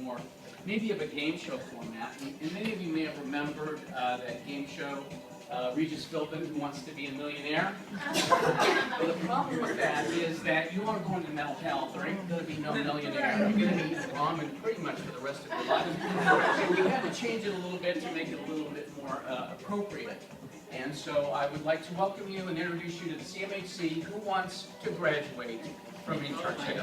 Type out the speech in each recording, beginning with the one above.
more, maybe of a game show format. And many of you may have remembered that game show, Regis Philbin, Who Wants to Be a Millionaire? Well, the problem with that is that you are going to mental health. There ain't going to be no millionaire. You're going to be ramen pretty much for the rest of your life. So we had to change it a little bit to make it a little bit more appropriate. And so I would like to welcome you and introduce you to the CMHC Who Wants to Graduate from Internship.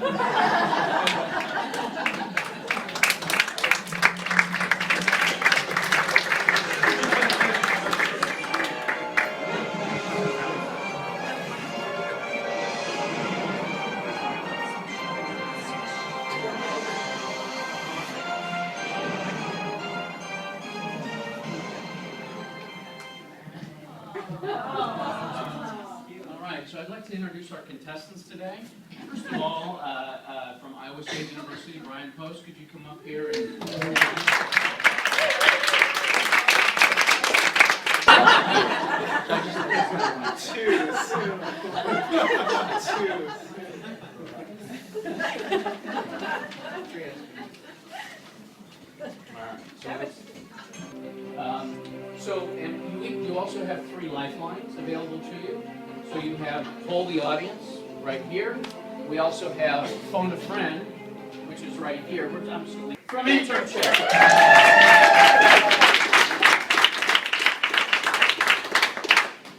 So I'd like to introduce our contestants today. First of all, from Iowa State University, Brian Post, could you come up here and... And you also have 3 lifelines available to you. So you have Poll the Audience right here. We also have Phone a Friend, which is right here. I'm just going to from Internship.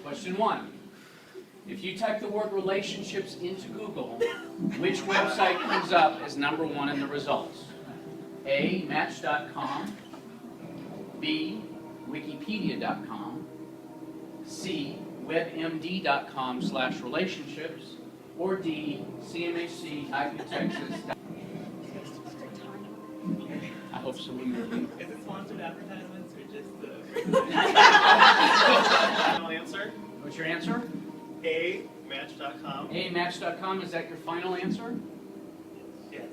Question 1. If you type the word relationships into Google, which website comes up as #1 in the results? A, Match.com, B, Wikipedia.com, C, webmd.com/relationships, or D, CMHC, Texas. I hope so. Is it sponsored advertisements or just the final answer? What's your answer? A, Match.com. A, Match.com. Is that your final answer? Yes.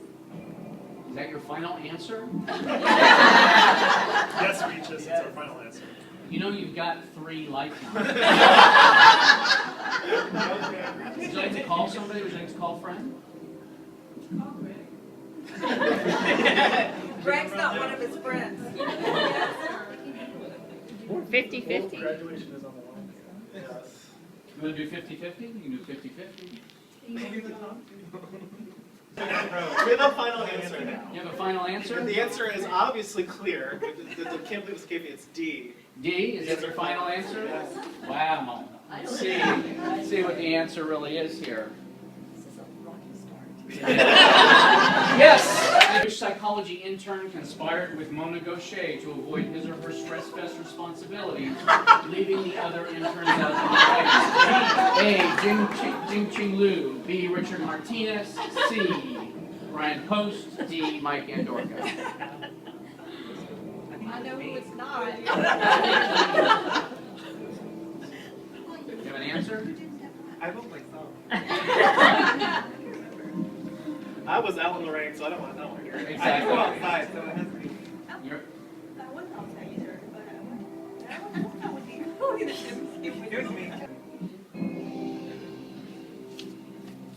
Is that your final answer? Yes, Regis, it's our final answer. You know you've got 3 lifelines. Would you like to call somebody? Would you like to call a friend? Call Greg. Greg's not one of his friends. Or 50-50. Graduation is on the line. Yes. You want to do 50-50? You can do 50-50. We have a final answer now. You have a final answer? The answer is obviously clear. I can't believe it's giving it's D. D? Is that your final answer? Yes. Wow. Let's see what the answer really is here. This is a rocky start. Yes! Which psychology intern conspired with Mona Gaucher to avoid his or her stress fest responsibilities, leaving the other interns out of the way? A, Jing Ching Liu. B, Richard Martinez. C, Brian Post. D, Mike Andorka. I know who it's not. You have an answer? I don't think so. I was out in the rain, so I don't want to know here. Exactly. I can go outside, so it has to be. You're, I wouldn't know either, but I wouldn't know with you. Here's me.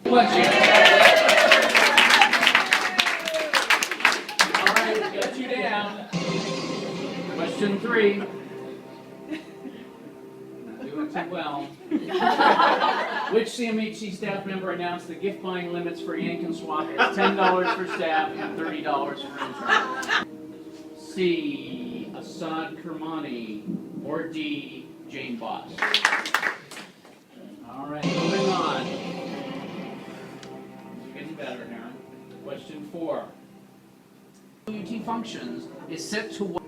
Bless you. All right, got you down. Question 3. Not doing too well. Which CMHC staff member announced the gift buying limits for Yank and Swap as $10 for staff and $30 for interns? C, Assad Kermani, or D, Jane Boss? All right, moving on. It's getting better here. Question 4. WT functions is set to what?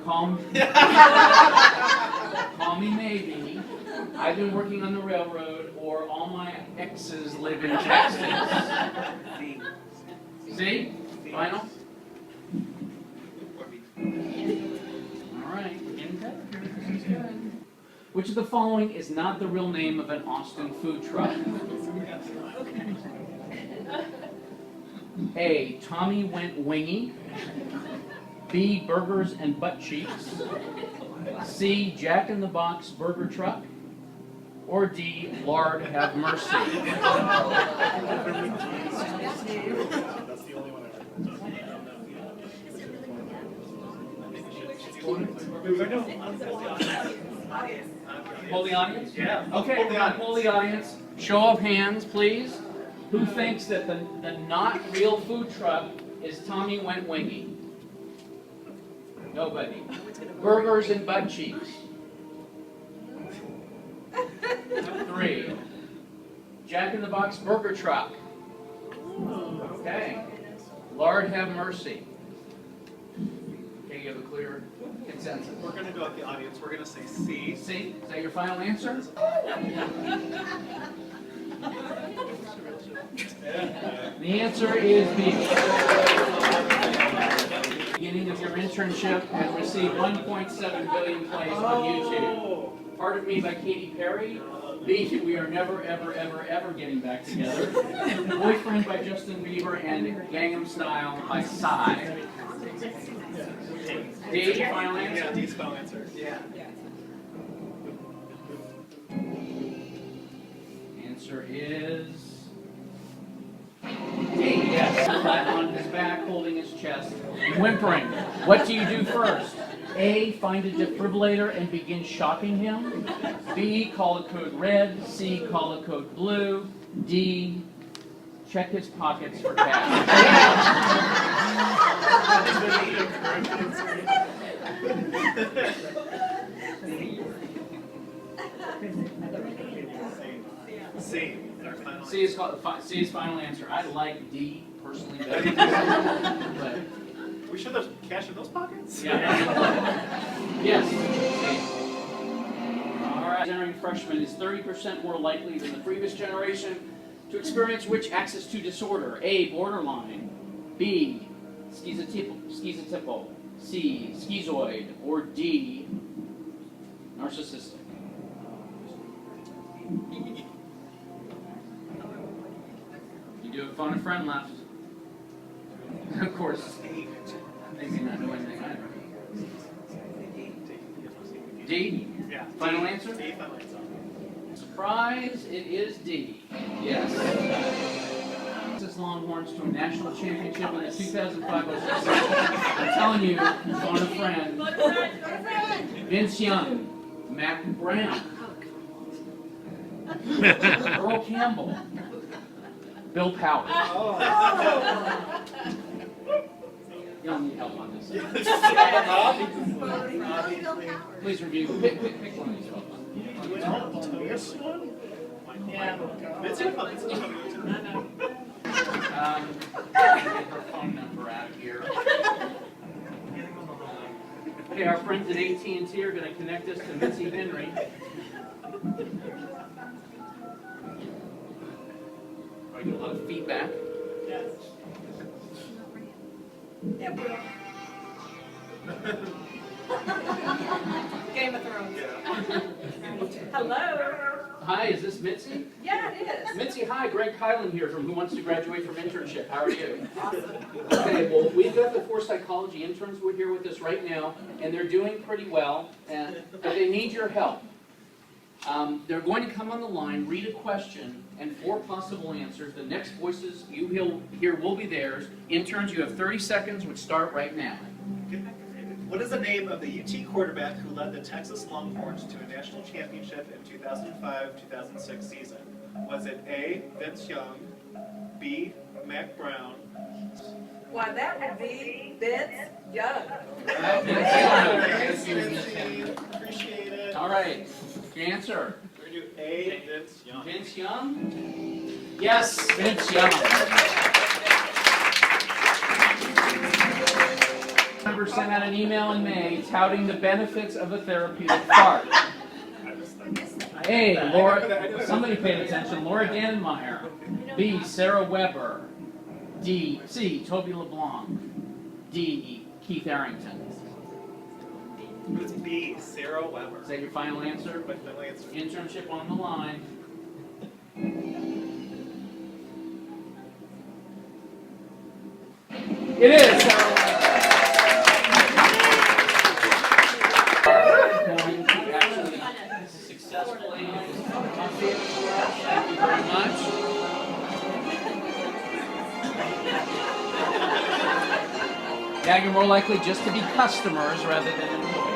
Call me maybe. I've been working on the railroad, or all my exes live in Texas. See? Final? All right, we're getting better. This is good. Which of the following is not the real name of an Austin food truck? A, Tommy Went Wingy. B, Burgers and Butt Cheeks. C, Jack in the Box Burger Truck. Or D, Lord Have Mercy. That's the only one I Hold the audience? Yeah. Okay, Hold we're the gonna hold the audience. Show of hands, please. Who thinks that the not real food truck is Tommy Went Wingy? Nobody. Burgers and butt cheeks. 3. Jack in the Box Burger Truck. Okay. Lord have mercy. Okay, you have a clear consensus. We're going to go with the audience. We're going to say C. C, is that your final answer? The answer is B. Beginning of your internship and received 1.7 billion plays on YouTube. Pardon Me by Katy Perry. B, We Are Never, Ever, Ever, Ever Getting Back Together. Boyfriend by Justin Bieber and Gangnam Style by Psy. D, final answer? Yeah, D's final answer. Yeah. Answer is D, yes. Flat on his back, holding his chest, whimpering. What do you do first? A, find a defibrillator and begin shocking him. B, call a code red. C, call a code blue. D, check his pockets for cash. C. C is final answer. I like D personally better. But We should have cash in those pockets? yeah. Yes. All right. Entering freshman is 30% more likely than the previous generation to experience which access to disorder? A, borderline. B, schizotypal. C, schizoid. Or D, narcissistic. You do have phone a friend left. Of course, they may not know anything either. D? Yeah. Final answer? D, final answer. Surprise, it is D. Yes. Texas Longhorns to a national championship in the 2005 season. I'm telling you, phone a friend. Vince Young, Mac Brown, Earl Campbell, Bill Powers. You don't need help on this. Please review. Pick one of these folks. This one? Yeah. It's in the Get her phone number out of here. Okay, our friends at AT&T are going to connect us to Mitzi Henry. I get a lot of feedback. Yes. Yeah, bro. Game of Thrones. Hello. Hi, is this Mitzi? Yeah, it is. Mitzi, hi, Greg Kylan here from Who Wants to Graduate from Internship. How are you? Awesome. Okay, well, we've got the 4 psychology interns who are here with us right now, and they're doing pretty well, but they need your help. They're going to come on the line, read a question, and 4 possible answers. The next voices you hear will be theirs. Interns, you have 30 seconds, which start right now. What is the name of the UT quarterback who led the Texas Longhorns to a national championship in 2005-2006 season? Was it A, Vince Young, B, Mac Brown? Why, that would be Vince Young. Appreciate it. All right, your answer. We're going to do A, Vince Young. Vince Young? Yes, Vince Young. Member sent out an email in May touting the benefits of a therapeutic fart. A, Laura, somebody paid attention, Laura Dannenmeyer. B, Sarah Weber. C, Toby LeBlanc. D, Keith Arrington. It's B, Sarah Weber. Is that your final answer? My final answer. Internship on the line. It is. Going to actually successfully. Thank you very much. Now you're more likely just to be customers rather than employees.